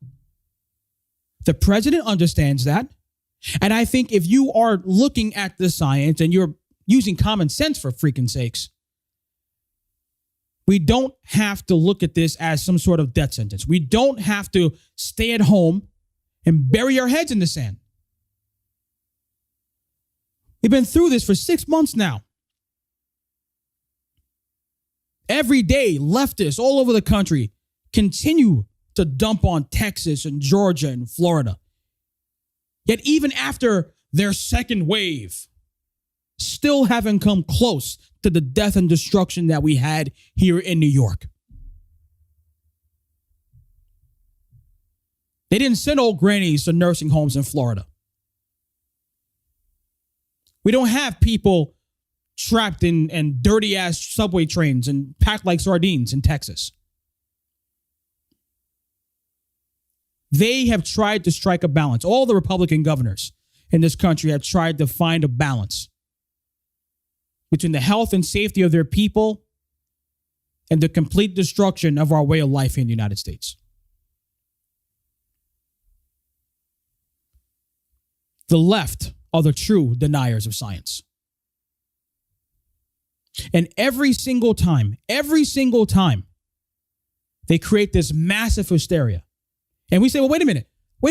The president understands that. And I think if you are looking at the science and you're using common sense, for freaking sakes, we don't have to look at this as some sort of death sentence. We don't have to stay at home and bury our heads in the sand. We've been through this for 6 months now. Every day, leftists all over the country continue to dump on Texas and Georgia and Florida. Yet even after their second wave, still haven't come close to the death and destruction that we had here in New York. They didn't send old grannies to nursing homes in Florida. We don't have people trapped in dirty ass subway trains and packed like sardines in Texas. They have tried to strike a balance. All the Republican governors in this country have tried to find a balance between the health and safety of their people and the complete destruction of our way of life in the United States. The left are the true deniers of science. And every single time, they create this massive hysteria. And we say, well, wait a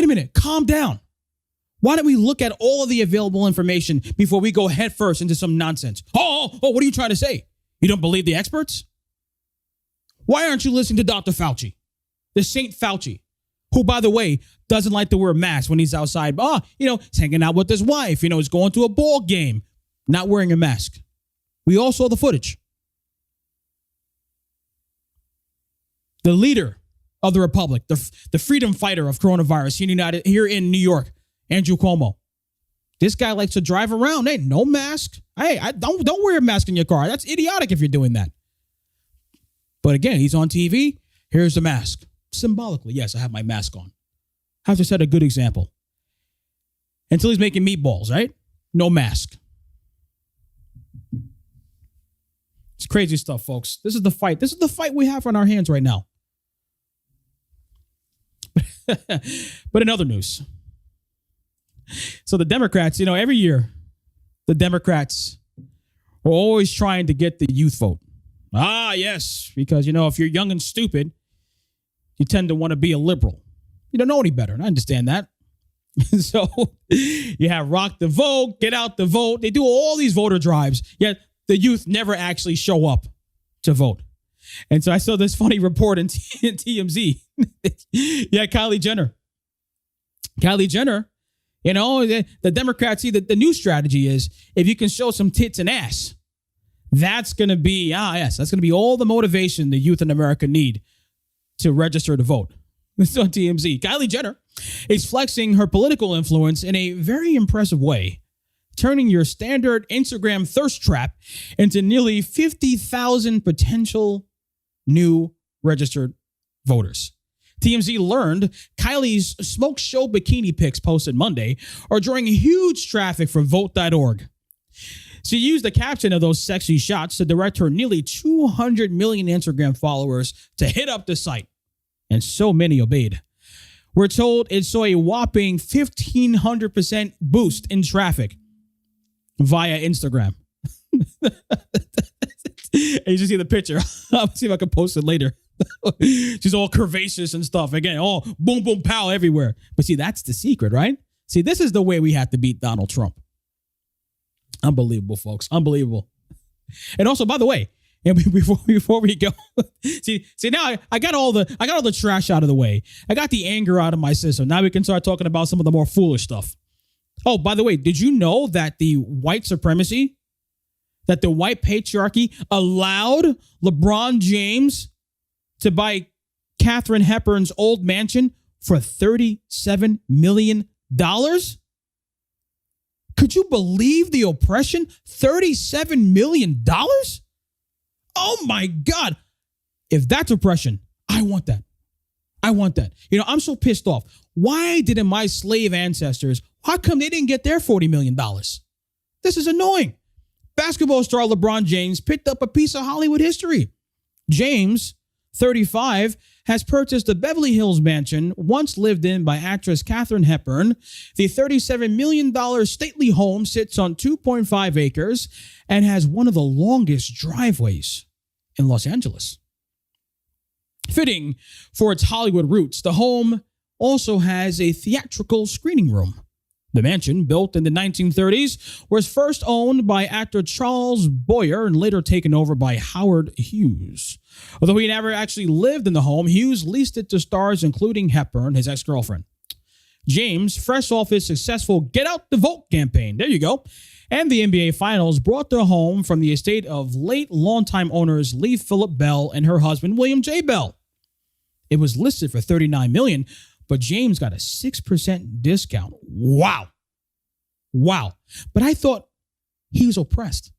minute, calm down. Why don't we look at all of the available information before we go headfirst into some nonsense? Oh, what are you trying to say? You don't believe the experts? Why aren't you listening to Dr. Fauci, the Saint Fauci, who, by the way, doesn't like to wear a mask when he's outside? He's hanging out with his wife. He's going to a ball game, not wearing a mask. We all saw the footage. The leader of the Republic, the freedom fighter of coronavirus here in New York, Andrew Cuomo. This guy likes to drive around. Hey, no mask. Hey, don't wear a mask in your car. That's idiotic if you're doing that. But again, he's on TV. Here's the mask. Symbolically, yes, I have my mask on. I have to set a good example. Until he's making meatballs, right? No mask. It's crazy stuff, folks. This is the fight. This is the fight we have on our hands right now. But in other news, so the Democrats, every year, the Democrats are always trying to get the youth vote. Ah, yes, because, if you're young and stupid, you tend to want to be a liberal. You don't know any better, and I understand that. So you have rock the vote, get out the vote. They do all these voter drives, yet the youth never actually show up to vote. And so I saw this funny report in TMZ. Yeah, Kylie Jenner. The Democrats see that the new strategy is if you can show some tits and ass, that's going to be, that's going to be all the motivation the youth in America need to register to vote. It's on TMZ. Kylie Jenner is flexing her political influence in a very impressive way, turning your standard Instagram thirst trap into nearly 50,000 potential new registered voters. TMZ learned Kylie's smoke show bikini pics posted Monday are drawing huge traffic for vote.org. She used the caption of those sexy shots to direct her nearly 200 million Instagram followers to hit up the site. And so many obeyed. We're told it saw a whopping 1,500% boost in traffic via Instagram. And you just see the picture. I'll see if I can post it later. She's all curvaceous and stuff. Again, all boom, boom, pow everywhere. But see, that's the secret, right? See, this is the way we have to beat Donald Trump. Unbelievable, folks. Unbelievable. And also, by the way, and before we go, see now I got all the trash out of the way. I got the anger out of my system. Now we can start talking about some of the more foolish stuff. Oh, by the way, did you know that the white supremacy, that the white patriarchy allowed LeBron James to buy Katharine Hepburn's old mansion for $37 million? Could you believe the oppression? $37 million? Oh my God. If that's oppression, I want that. I'm so pissed off. Why didn't my slave ancestors, how come they didn't get their $40 million? This is annoying. Basketball star LeBron James picked up a piece of Hollywood history. James, 35, has purchased the Beverly Hills mansion once lived in by actress Katharine Hepburn. The $37 million stately home sits on 2.5 acres and has one of the longest driveways in Los Angeles. Fitting for its Hollywood roots, the home also has a theatrical screening room. The mansion, built in the 1930s, was first owned by actor Charles Boyer and later taken over by Howard Hughes. Although he never actually lived in the home, Hughes leased it to stars including Hepburn, his ex-girlfriend. James, fresh off his successful Get Out the Vote campaign, there you go, and the NBA Finals, brought the home from the estate of late longtime owners Lee Phillip Bell and her husband William J. Bell. It was listed for $39 million, but James got a 6% discount. Wow. But I thought he was oppressed.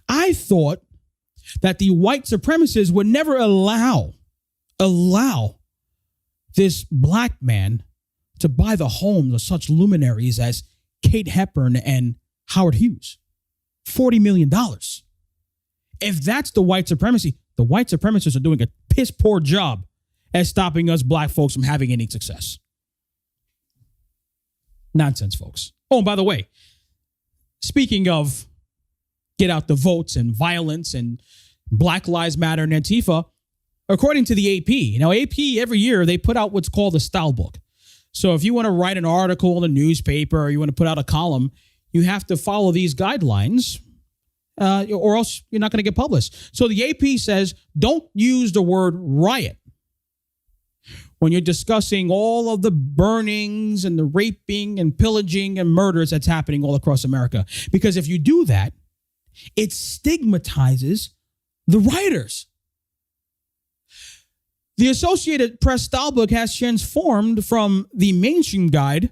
I thought that the white supremacists would never allow this black man to buy the homes of such luminaries as Kate Hepburn and Howard Hughes. $40 million. If that's the white supremacy, the white supremacists are doing a piss poor job at stopping us black folks from having any success. Nonsense, folks. Oh, and by the way, speaking of get out the votes and violence and Black Lives Matter and Antifa, according to the AP, now AP every year, they put out what's called a style book. So if you want to write an article in the newspaper or you want to put out a column, you have to follow these guidelines or else you're not going to get published. So the AP says, don't use the word riot when you're discussing all of the burnings and the raping and pillaging and murders that's happening all across America. Because if you do that, it stigmatizes the rioters. The Associated Press Stylebook has transformed from the mainstream guide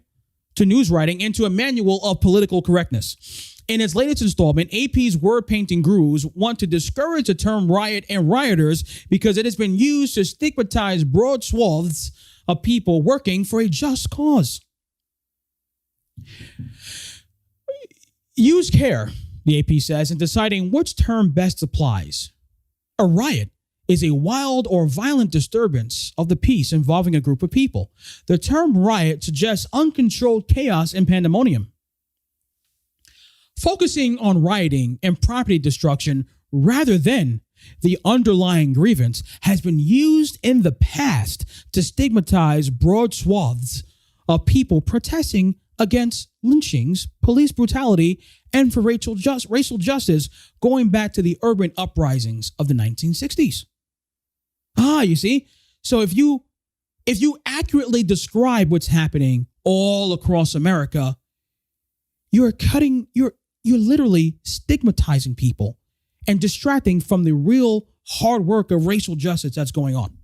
to news writing into a manual of political correctness. In its latest installment, AP's word-painting gurus want to discourage the term riot and rioters because it has been used to stigmatize broad swaths of people working for a just cause. Use care, the AP says, in deciding which term best applies. A riot is a wild or violent disturbance of the peace involving a group of people. The term riot suggests uncontrolled chaos and pandemonium. Focusing on rioting and property destruction rather than the underlying grievance has been used in the past to stigmatize broad swaths of people protesting against lynchings, police brutality, and for racial justice going back to the urban uprisings of the 1960s. You see? So if you accurately describe what's happening all across America, you're literally stigmatizing people and distracting from the real hard work of racial justice that's going on.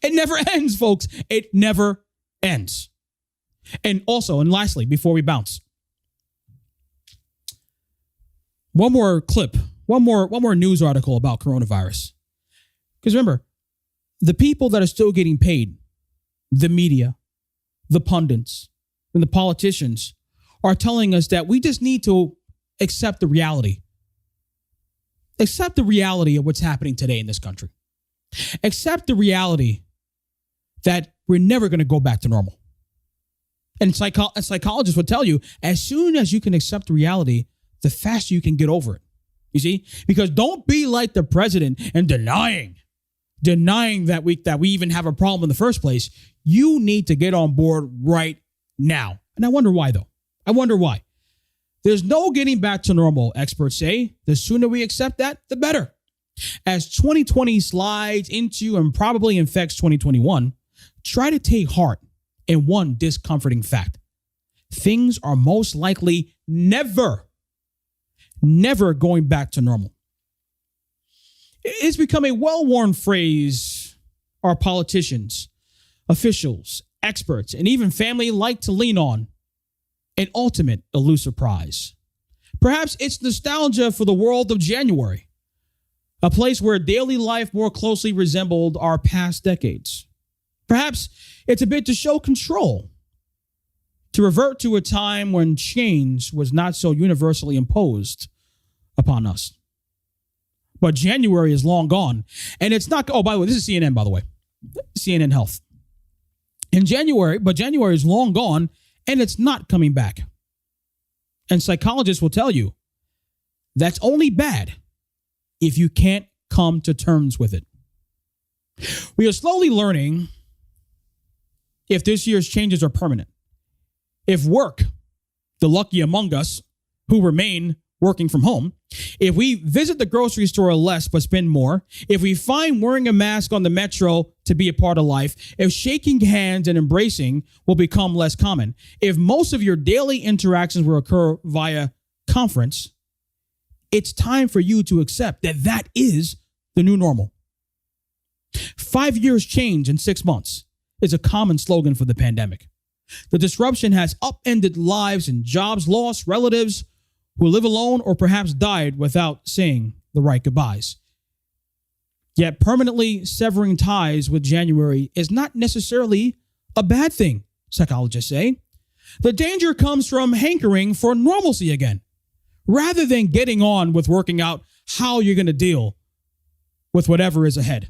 It never ends, folks. It never ends. And lastly, before we bounce, one more clip, one more news article about coronavirus. Because remember, the people that are still getting paid, the media, the pundits, and the politicians are telling us that we just need to accept the reality. Accept the reality of what's happening today in this country. Accept the reality that we're never going to go back to normal. And psychologists would tell you, as soon as you can accept the reality, the faster you can get over it. You see? Because don't be like the president and denying that we even have a problem in the first place. You need to get on board right now. And I wonder why, though. I wonder why. There's no getting back to normal, experts say. The sooner we accept that, the better. As 2020 slides into and probably infects 2021, try to take heart in one discomforting fact. Things are most likely never going back to normal. It's become a well-worn phrase our politicians, officials, experts, and even family like to lean on. An ultimate elusive prize. Perhaps it's nostalgia for the world of January, a place where daily life more closely resembled our past decades. Perhaps it's a bit to show control, to revert to a time when change was not so universally imposed upon us. But January is long gone, and it's not. Oh, by the way, this is CNN, by the way, CNN Health. January is long gone, and it's not coming back. And psychologists will tell you that's only bad if you can't come to terms with it. We are slowly learning if this year's changes are permanent. If work, the lucky among us who remain working from home, if we visit the grocery store less but spend more, if we find wearing a mask on the metro to be a part of life, if shaking hands and embracing will become less common, if most of your daily interactions will occur via conference, it's time for you to accept that that is the new normal. 5 years change in 6 months is a common slogan for the pandemic. The disruption has upended lives and jobs lost, relatives who live alone or perhaps died without saying the right goodbyes. Yet permanently severing ties with January is not necessarily a bad thing, psychologists say. The danger comes from hankering for normalcy again, rather than getting on with working out how you're going to deal with whatever is ahead.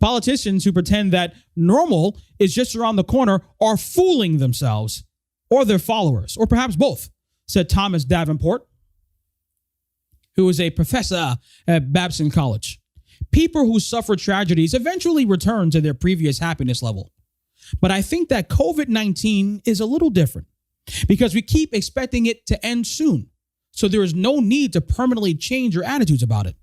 Politicians who pretend that normal is just around the corner are fooling themselves or their followers, or perhaps both, said Thomas Davenport, who is a professor at Babson College. People who suffer tragedies eventually return to their previous happiness level. But I think that COVID-19 is a little different because we keep expecting it to end soon. So there is no need to permanently change your attitudes about it.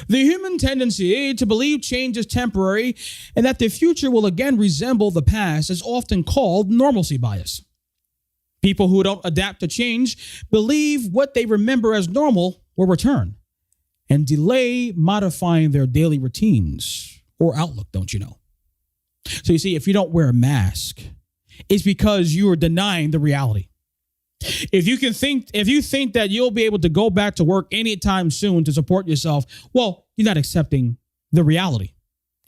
The human tendency to believe change is temporary and that the future will again resemble the past is often called normalcy bias. People who don't adapt to change believe what they remember as normal will return and delay modifying their daily routines or outlook, don't you know? So you see, if you don't wear a mask, it's because you are denying the reality. If you think that you'll be able to go back to work anytime soon to support yourself, well, you're not accepting the reality.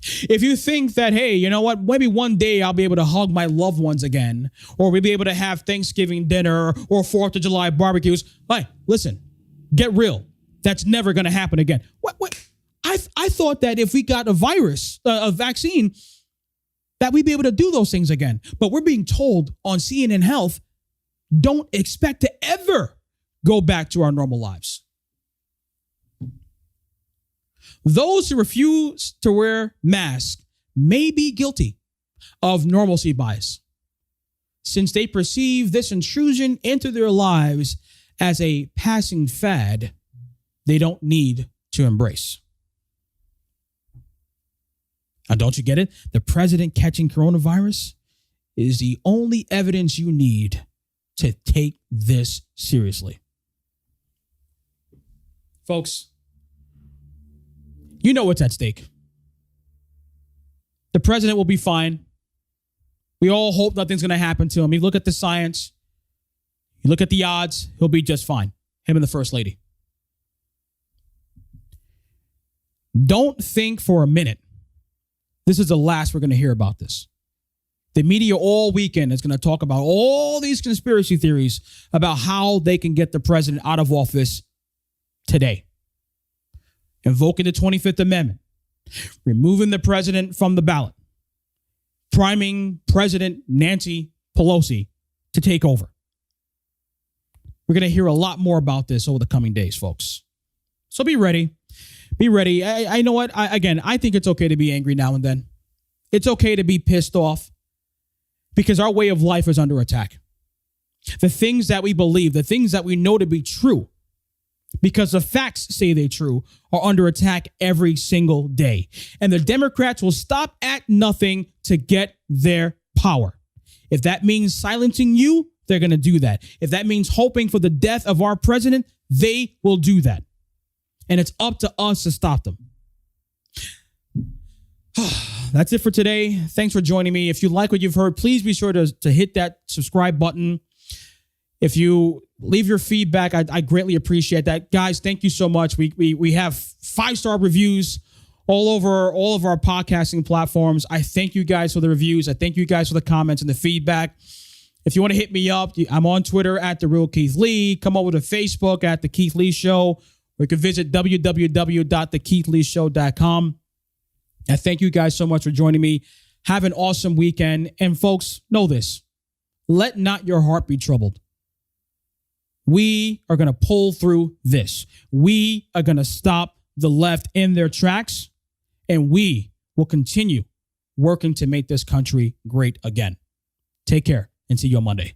If you think that, hey, you know what, maybe one day I'll be able to hug my loved ones again, or we'll be able to have Thanksgiving dinner or 4th of July barbecues, hey, listen, get real. That's never going to happen again. What? I thought that if we got a vaccine, that we'd be able to do those things again. But we're being told on CNN Health, don't expect to ever go back to our normal lives. Those who refuse to wear masks may be guilty of normalcy bias, since they perceive this intrusion into their lives as a passing fad they don't need to embrace. Now, don't you get it? The president catching coronavirus is the only evidence you need to take this seriously. Folks, you know what's at stake. The president will be fine. We all hope nothing's going to happen to him. You look at the science, you look at the odds, he'll be just fine. Him and the first lady. Don't think for a minute this is the last we're going to hear about this. The media all weekend is going to talk about all these conspiracy theories about how they can get the president out of office today. Invoking the 25th Amendment, removing the president from the ballot, priming President Nancy Pelosi to take over. We're going to hear a lot more about this over the coming days, folks. So be ready. Be ready. I know what? I think it's okay to be angry now and then. It's okay to be pissed off because our way of life is under attack. The things that we believe, the things that we know to be true, because the facts say they're true, are under attack every single day. And the Democrats will stop at nothing to get their power. If that means silencing you, they're going to do that. If that means hoping for the death of our president, they will do that. And it's up to us to stop them. That's it for today. Thanks for joining me. If you like what you've heard, please be sure to hit that subscribe button. If you leave your feedback, I greatly appreciate that. Guys, thank you so much. We have 5-star reviews all over all of our podcasting platforms. I thank you guys for the reviews. I thank you guys for the comments and the feedback. If you want to hit me up, I'm on Twitter at The Real Keith Lee. Come over to Facebook at The Keith Lee Show. Or you can visit www.thekeithleeshow.com. And thank you guys so much for joining me. Have an awesome weekend. And folks, know this. Let not your heart be troubled. We are going to pull through this. We are going to stop the left in their tracks. And we will continue working to make this country great again. Take care and see you on Monday.